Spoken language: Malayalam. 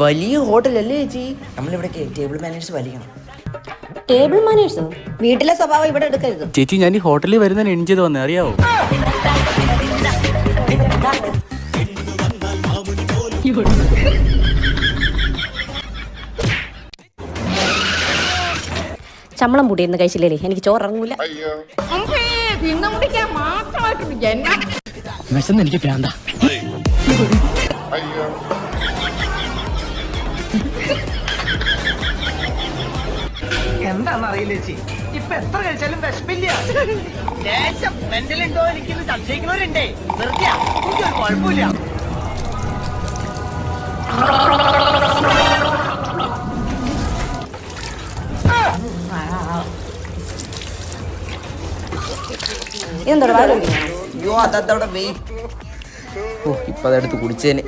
വലിയ ഹോട്ടലല്ലേ ചേച്ചി? നമ്മളിവിടെ ടേബിൾ മാനേഴ്സ് വലിക്കണം. ടേബിൾ മാനേഴ്സോ? വീട്ടിലെ സ്വഭാവം ഇവിടെ എടുക്കരുത് ചേച്ചി. ഞാൻ ഈ ഹോട്ടലിൽ വരുന്നതിന് എൻജോയ് ചെയ്ത് വന്നേ, അറിയാവോ? ശമ്പളം കൂട്ടിയിരുന്ന് കഴിച്ചില്ലേ എനിക്ക് ചോറ് ഇറങ്ങൂല. എനിക്ക് പ്രാന്താ. എന്താന്നറിയില്ല ചേച്ചി, ഇപ്പൊ എത്ര കഴിച്ചാലും വിശപ്പില്ല. ലേശം മെന്റലുണ്ടോ എനിക്കിന്ന് സംശയിക്കുന്നവരുണ്ടേ. നിർത്തിയാ ഒരു കുഴപ്പമില്ല. ഇതെന്താ അയ്യോ, അതവിടെ വെയിറ്റ്. ഓ, ഇപ്പൊ അതെടുത്ത് കുടിച്ചേനെ.